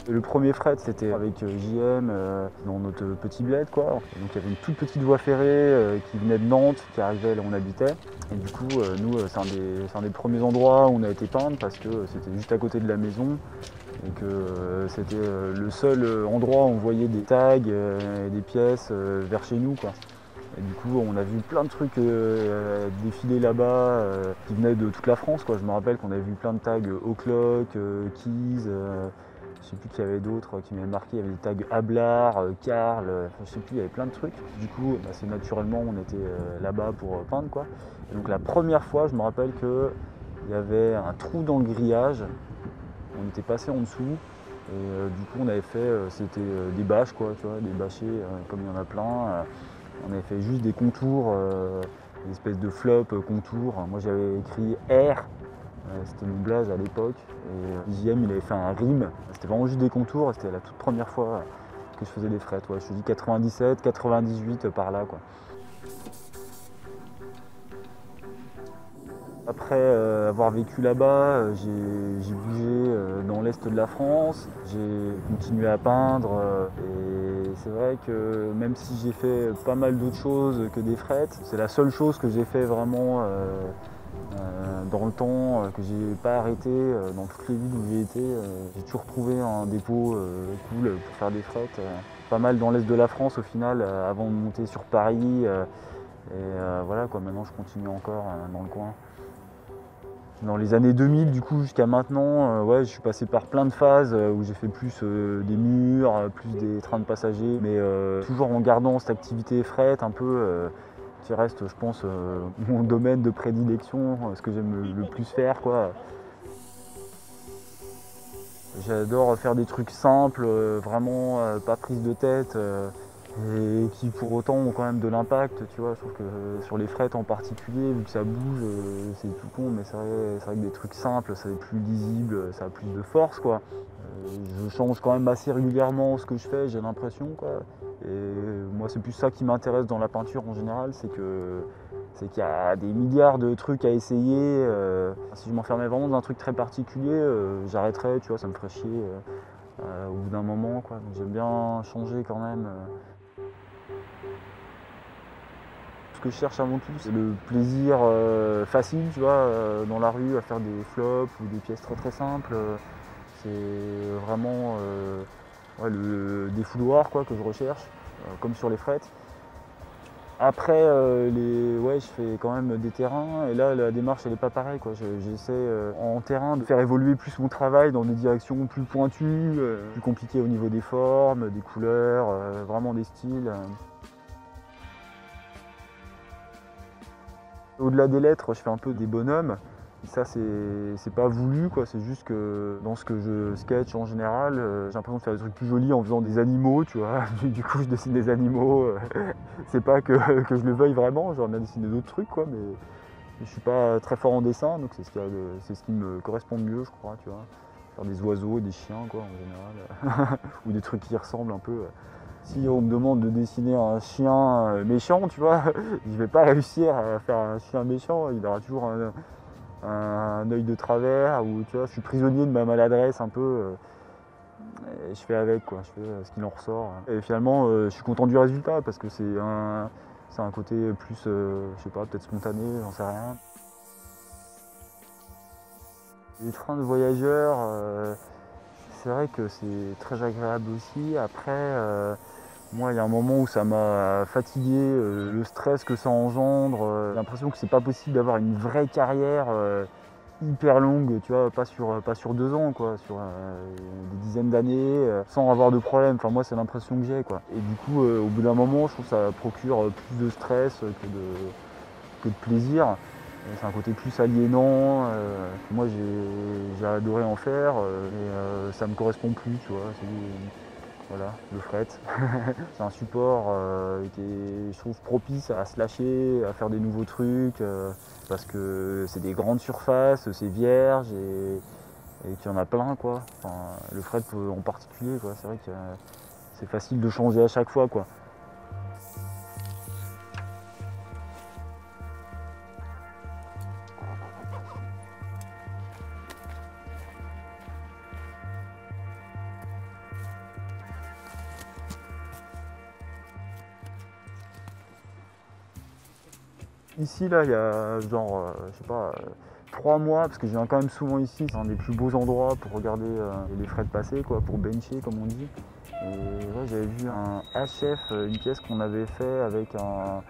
Le premier fret, c'était avec JM dans notre petit bled, quoi. Donc il y avait une toute petite voie ferrée qui venait de Nantes, qui arrivait là où on habitait. Et du coup, nous, c'est un des premiers endroits où on a été peindre parce que c'était juste à côté de la maison et que c'était le seul endroit où on voyait des tags et des pièces vers chez nous, quoi. Et du coup, on a vu plein de trucs défiler là-bas qui venaient de toute la France, quoi. Je me rappelle qu'on avait vu plein de tags O'Clock, Keys, je sais plus qu'il y avait d'autres qui m'avaient marqué. Il y avait des tags Ablard, Karl, je sais plus, il y avait plein de trucs. Du coup, assez naturellement, on était là-bas pour peindre, quoi. Et donc la première fois, je me rappelle qu'il y avait un trou dans le grillage. On était passé en dessous. Et du coup, on avait fait, c'était des bâches, quoi, tu vois, des bâchés, comme il y en a plein. On avait fait juste des contours, des espèces de flops contours. Moi j'avais écrit R, c'était mon blaze à l'époque. Et JM il avait fait un rime. C'était vraiment juste des contours. C'était la toute première fois que je faisais des frettes. Ouais, je te dis 97, 98 par là, quoi. Après avoir vécu là-bas, j'ai bougé dans l'est de la France, j'ai continué à peindre et c'est vrai que même si j'ai fait pas mal d'autres choses que des frettes, c'est la seule chose que j'ai fait vraiment dans le temps, que j'ai pas arrêté dans toutes les villes où j'ai été. J'ai toujours trouvé un dépôt cool pour faire des frettes. Pas mal dans l'est de la France au final, avant de monter sur Paris. Voilà quoi, maintenant je continue encore dans le coin. Dans les années 2000, du coup, jusqu'à maintenant, ouais, je suis passé par plein de phases où j'ai fait plus des murs, plus des trains de passagers, mais toujours en gardant cette activité fret un peu qui reste, je pense, mon domaine de prédilection, ce que j'aime le plus faire, quoi. J'adore faire des trucs simples, vraiment pas prise de tête, et qui pour autant ont quand même de l'impact, tu vois. Je trouve que sur les frettes en particulier, vu que ça bouge, c'est tout con, mais c'est vrai que des trucs simples, ça est plus lisible, ça a plus de force, quoi. Je change quand même assez régulièrement ce que je fais, j'ai l'impression, quoi. Et moi, c'est plus ça qui m'intéresse dans la peinture en général, c'est qu'il y a des milliards de trucs à essayer. Si je m'enfermais vraiment dans un truc très particulier, j'arrêterais, tu vois, ça me ferait chier au bout d'un moment, quoi. Donc j'aime bien changer quand même. Ce que je cherche avant tout, c'est le plaisir facile, tu vois, dans la rue, à faire des flops ou des pièces très très simples. C'est vraiment ouais, le défouloir, quoi, que je recherche, comme sur les frettes. Après, ouais, je fais quand même des terrains et là, la démarche, elle n'est pas pareille, quoi. J'essaie en terrain de faire évoluer plus mon travail dans des directions plus pointues, plus compliquées au niveau des formes, des couleurs, vraiment des styles. Au-delà des lettres, je fais un peu des bonhommes. Et ça, c'est pas voulu, quoi. C'est juste que dans ce que je sketch en général, j'ai l'impression de faire des trucs plus jolis en faisant des animaux, tu vois. Du coup, je dessine des animaux. C'est pas que je le veuille vraiment, j'aimerais bien dessiner d'autres trucs, quoi, mais je suis pas très fort en dessin, donc c'est ce qui me correspond le mieux, je crois, tu vois. Faire des oiseaux et des chiens, quoi, en général. Ou des trucs qui ressemblent un peu. Si on me demande de dessiner un chien méchant, tu vois, je vais pas réussir à faire un chien méchant, il aura toujours un œil de travers, ou tu vois, je suis prisonnier de ma maladresse un peu, et je fais avec, quoi, je fais ce qu'il en ressort. Et finalement, je suis content du résultat, parce que c'est un côté plus, je sais pas, peut-être spontané, j'en sais rien. Les trains de voyageurs, c'est vrai que c'est très agréable aussi. Après, moi, il y a un moment où ça m'a fatigué, le stress que ça engendre. J'ai l'impression que c'est pas possible d'avoir une vraie carrière hyper longue, tu vois, pas sur 2 ans, quoi, sur des dizaines d'années, sans avoir de problème. Enfin, moi, c'est l'impression que j'ai, quoi. Et du coup, au bout d'un moment, je trouve que ça procure plus de stress que de plaisir. C'est un côté plus aliénant. Moi, j'ai adoré en faire, mais ça me correspond plus, tu vois. Voilà, le fret. C'est un support qui est, je trouve, propice à se lâcher, à faire des nouveaux trucs, parce que c'est des grandes surfaces, c'est vierge et qu'il y en a plein, quoi. Enfin, le fret en particulier, quoi. C'est vrai que c'est facile de changer à chaque fois, quoi. Ici, là, il y a genre, je sais pas, 3 mois, parce que je viens quand même souvent ici, c'est un des plus beaux endroits pour regarder les frais de passer, quoi, pour bencher, comme on dit. Et ouais, j'avais vu un HF, une pièce qu'on avait fait avec un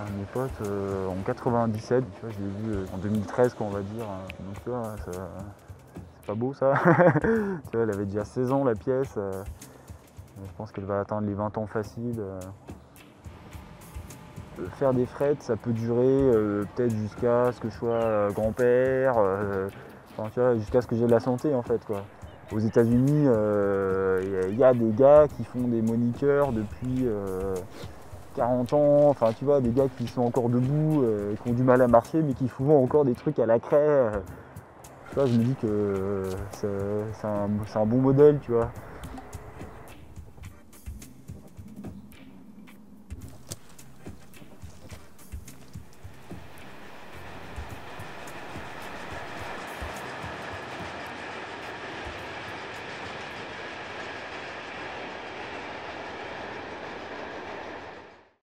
de mes potes en 97. Tu vois, je l'ai vu en 2013, quoi, on va dire. Donc, tu vois, c'est pas beau, ça. Tu vois, elle avait déjà 16 ans, la pièce. Je pense qu'elle va atteindre les 20 ans faciles. Faire des frettes, ça peut durer peut-être jusqu'à ce que je sois grand-père, enfin, tu vois, jusqu'à ce que j'ai de la santé en fait, quoi. Aux États-Unis, il y a des gars qui font des moniqueurs depuis 40 ans, enfin tu vois, des gars qui sont encore debout, qui ont du mal à marcher, mais qui font encore des trucs à la craie. Tu vois, je me dis que c'est un bon modèle, tu vois.